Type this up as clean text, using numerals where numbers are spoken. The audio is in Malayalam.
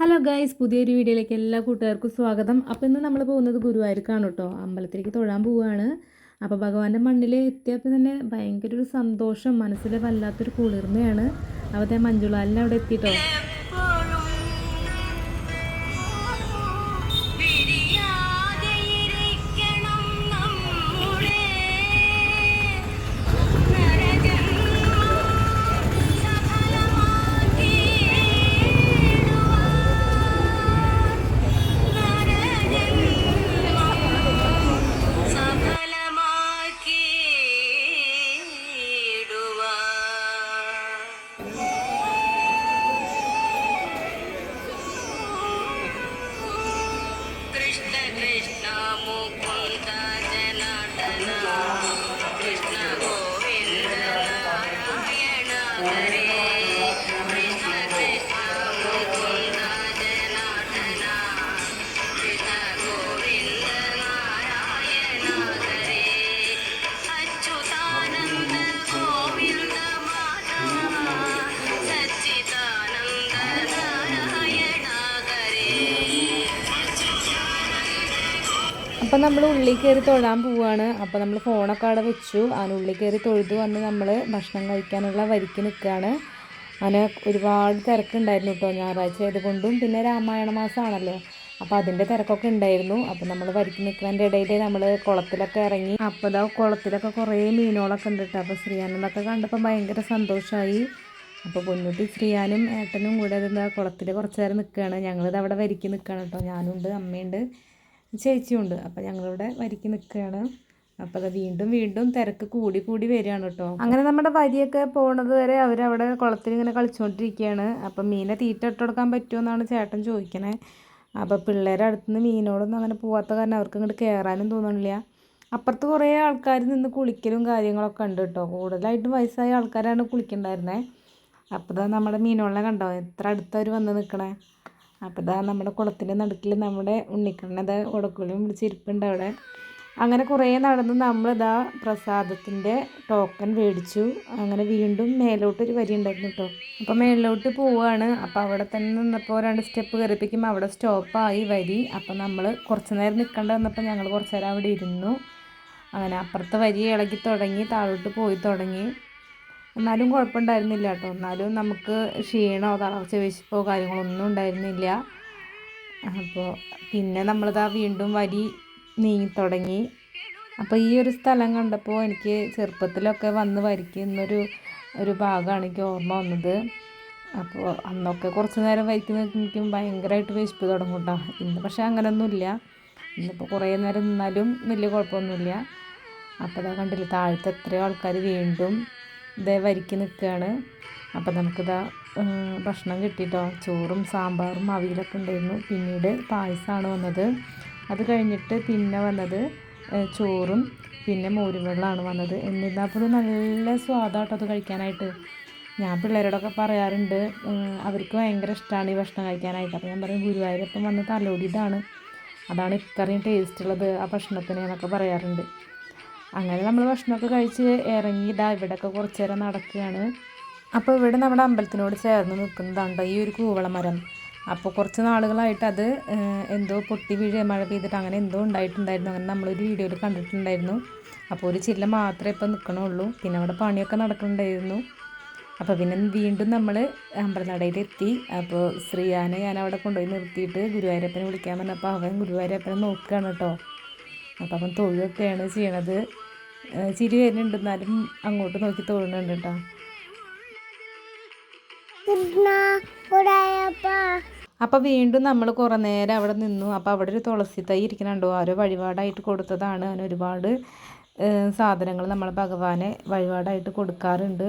ഹലോ ഗൈസ്, പുതിയൊരു വീഡിയോയിലേക്ക് എല്ലാ കൂട്ടുകാർക്കും സ്വാഗതം. അപ്പോൾ ഇന്ന് നമ്മൾ പോകുന്നത് ഗുരുവായൂർക്കാണ് കേട്ടോ. അമ്പലത്തിലേക്ക് തൊഴാൻ പോവുകയാണ്. അപ്പോൾ ഭഗവാന്റെ മണ്ണിൽ എത്തിയപ്പോൾ തന്നെ ഭയങ്കര ഒരു സന്തോഷം, മനസ്സിൽ വല്ലാത്തൊരു കുളിർമയാണ്. അപ്പോൾ മഞ്ജുളാലിനെ അവിടെ എത്തിയിട്ടോ. അപ്പം നമ്മൾ ഉള്ളിൽ കയറി തൊഴാൻ പോവുകയാണ്. അപ്പോൾ നമ്മൾ ഫോണൊക്കെ അവിടെ വെച്ചു. അതിനുള്ളിൽ കയറി തൊഴുതു വന്ന് നമ്മൾ ഭക്ഷണം കഴിക്കാനുള്ള വരിക്ക് നിൽക്കുകയാണ്. അങ്ങനെ ഒരുപാട് തിരക്കുണ്ടായിരുന്നു കേട്ടോ, ഞായറാഴ്ച ആയതുകൊണ്ടും പിന്നെ രാമായണ മാസമാണല്ലോ, അപ്പോൾ അതിൻ്റെ തിരക്കൊക്കെ ഉണ്ടായിരുന്നു. അപ്പോൾ നമ്മൾ വരിക്ക് നിൽക്കുന്നതിൻ്റെ ഇടയിൽ നമ്മൾ കുളത്തിലൊക്കെ ഇറങ്ങി. അപ്പോൾ ഇതാ കുളത്തിലൊക്കെ കുറേ മീനുകളൊക്കെ ഉണ്ട് കേട്ടോ. അപ്പോൾ ശ്രീയാനൊക്കെ കണ്ടപ്പോൾ ഭയങ്കര സന്തോഷമായി. അപ്പോൾ പൊന്നുട്ടി ശ്രീയാനും ഏട്ടനും കൂടെ എന്താ കുളത്തിൽ കുറച്ച് നേരം നിൽക്കുകയാണ്. ഞങ്ങളിത് അവിടെ വരിക്ക് നിൽക്കുകയാണ് കേട്ടോ. ഞാനുണ്ട്, അമ്മയുണ്ട്, ചേച്ചിയുണ്ട്. അപ്പോൾ ഞങ്ങളിവിടെ വരിക്ക് നിൽക്കുകയാണ്. അപ്പോൾ അത് വീണ്ടും വീണ്ടും തിരക്ക് കൂടി കൂടി വരികയാണ് കേട്ടോ. അങ്ങനെ നമ്മുടെ വരിയൊക്കെ പോണത് വരെ അവരവിടെ കുളത്തിൽ ഇങ്ങനെ കളിച്ചുകൊണ്ടിരിക്കുകയാണ്. അപ്പം മീനെ തീറ്റ ഇട്ട് കൊടുക്കാൻ പറ്റുമെന്നാണ് ചേട്ടൻ ചോദിക്കണേ. അപ്പോൾ പിള്ളേരുടെ അടുത്തുനിന്ന് മീനോടൊന്നും അങ്ങനെ പോകാത്ത കാരണം അവർക്ക് ഇങ്ങോട്ട് കയറാനും തോന്നണില്ല. അപ്പുറത്ത് കുറേ ആൾക്കാർ നിന്ന് കുളിക്കലും കാര്യങ്ങളൊക്കെ ഉണ്ട് കേട്ടോ. കൂടുതലായിട്ടും വയസ്സായ ആൾക്കാരാണ് കുളിക്കണ്ടായിരുന്നത്. അപ്പോൾ ഇതാ നമ്മുടെ മീനുകളെ കണ്ടോ, എത്ര അടുത്തവർ വന്ന് നിൽക്കണേ. അപ്പോൾ ഇതാ നമ്മുടെ കുളത്തിൻ്റെ നടുക്കിൽ നമ്മുടെ ഉണ്ണിക്കണ്ണത് ഉടക്കുളിയും പിടിച്ചിരിപ്പുണ്ട് അവിടെ. അങ്ങനെ കുറേ നടന്ന് നമ്മളിതാ പ്രസാദത്തിൻ്റെ ടോക്കൺ മേടിച്ചു. അങ്ങനെ വീണ്ടും മേലോട്ടൊരു വരി ഉണ്ടായിരുന്നു കേട്ടോ. അപ്പോൾ മേലോട്ട് പോവുകയാണ്. അപ്പോൾ അവിടെ തന്നെ നിന്നപ്പോൾ 2 സ്റ്റെപ്പ് കയറിപ്പിക്കുമ്പോൾ അവിടെ സ്റ്റോപ്പായി വരി. അപ്പോൾ നമ്മൾ കുറച്ച് നേരം നിൽക്കേണ്ട വന്നപ്പോൾ ഞങ്ങൾ കുറച്ച് നേരം അവിടെ ഇരുന്നു. അങ്ങനെ അപ്പുറത്തെ വരി ഇളകി തുടങ്ങി, താഴോട്ട് പോയി തുടങ്ങി. എന്നാലും കുഴപ്പമുണ്ടായിരുന്നില്ല കേട്ടോ. എന്നാലും നമുക്ക് ക്ഷീണമോ തളർച്ച വിശപ്പോ കാര്യങ്ങളൊന്നും ഉണ്ടായിരുന്നില്ല. അപ്പോൾ പിന്നെ നമ്മളിതാ വീണ്ടും വരി നീങ്ങി തുടങ്ങി. അപ്പോൾ ഈ ഒരു സ്ഥലം കണ്ടപ്പോൾ എനിക്ക് ചെറുപ്പത്തിലൊക്കെ വന്ന് വരിക്കുന്നൊരു ഭാഗമാണ് എനിക്ക് ഓർമ്മ വന്നത്. അപ്പോൾ അന്നൊക്കെ കുറച്ച് നേരം വരിക്ക് നിൽക്കുമ്പോഴേക്കും ഭയങ്കരമായിട്ട് വിശപ്പ് തുടങ്ങും കേട്ടോ. ഇന്ന് പക്ഷേ അങ്ങനെയൊന്നുമില്ല. ഇന്നിപ്പോൾ കുറേ നേരം നിന്നാലും വലിയ കുഴപ്പമൊന്നുമില്ല. അപ്പോൾ അതാ കണ്ടില്ല, താഴത്തെ എത്രയോ ആൾക്കാർ വീണ്ടും ഇതേ വരിക്ക് നിൽക്കുകയാണ്. അപ്പോൾ നമുക്കിതാ ഭക്ഷണം കിട്ടിയിട്ടോ. ചോറും സാമ്പാറും അവിയലൊക്കെ ഉണ്ടായിരുന്നു. പിന്നീട് പായസമാണ് വന്നത്. അത് കഴിഞ്ഞിട്ട് പിന്നെ വന്നത് ചോറും പിന്നെ മോരും വെള്ളമാണ് വന്നത്. എന്നിരുന്നാൽ പോലും നല്ല സ്വാദാട്ടോ അത് കഴിക്കാനായിട്ട്. ഞാൻ പിള്ളേരോടൊക്കെ പറയാറുണ്ട്, അവർക്ക് ഭയങ്കര ഇഷ്ടമാണ് ഈ ഭക്ഷണം കഴിക്കാനായിട്ട്. അപ്പോൾ ഞാൻ പറയും, ഗുരുവായൂരപ്പം വന്ന് തലോടിയതാണ്, അതാണ് ഇത്രയും ടേസ്റ്റ് ഉള്ളത് ആ ഭക്ഷണത്തിന് എന്നൊക്കെ പറയാറുണ്ട്. അങ്ങനെ നമ്മൾ ഭക്ഷണമൊക്കെ കഴിച്ച് ഇറങ്ങി ഇതാ ഇവിടെയൊക്കെ കുറച്ച് നേരം നടക്കുകയാണ്. അപ്പോൾ ഇവിടെ നമ്മുടെ അമ്പലത്തിനോട് ചേർന്ന് നിൽക്കുന്നതാണ് ഈ ഒരു കൂവളമരം. അപ്പോൾ കുറച്ച് നാളുകളായിട്ട് അത് എന്തോ പൊട്ടി വീഴുക, മഴ പെയ്തിട്ട് അങ്ങനെ എന്തോ ഉണ്ടായിട്ടുണ്ടായിരുന്നു. അങ്ങനെ നമ്മളൊരു വീഡിയോയിൽ കണ്ടിട്ടുണ്ടായിരുന്നു. അപ്പോൾ ഒരു ചില്ല മാത്രമേ ഇപ്പോൾ നിൽക്കണുള്ളൂ. പിന്നെ അവിടെ പണിയൊക്കെ നടക്കുന്നുണ്ടായിരുന്നു. അപ്പോൾ പിന്നെ വീണ്ടും നമ്മൾ അമ്പലനടയിലെത്തി. അപ്പോൾ ശ്രീയാനെ ഞാൻ അവിടെ കൊണ്ടുപോയി നിർത്തിയിട്ട് ഗുരുവായൂരപ്പനെ വിളിക്കാൻ വന്നപ്പോൾ അവൻ ഗുരുവായൂരപ്പനെ നോക്കുകയാണ് കേട്ടോ. അപ്പോൾ അവൻ തൊഴുകയൊക്കെയാണ് ചെയ്യണത്. ചിരി വരുന്നുണ്ട്, എന്നാലും അങ്ങോട്ട് നോക്കി തൊഴുന്നുണ്ട് കേട്ടോ. അപ്പോൾ വീണ്ടും നമ്മൾ കുറേ നേരം അവിടെ നിന്നു. അപ്പോൾ അവിടെ ഒരു തുളസി തൈ ഇരിക്കുന്നുണ്ടോ, ആരോ വഴിപാടായിട്ട് കൊടുത്തതാണ്. അങ്ങനെ ഒരുപാട് സാധനങ്ങൾ നമ്മൾ ഭഗവാനെ വഴിപാടായിട്ട് കൊടുക്കാറുണ്ട്.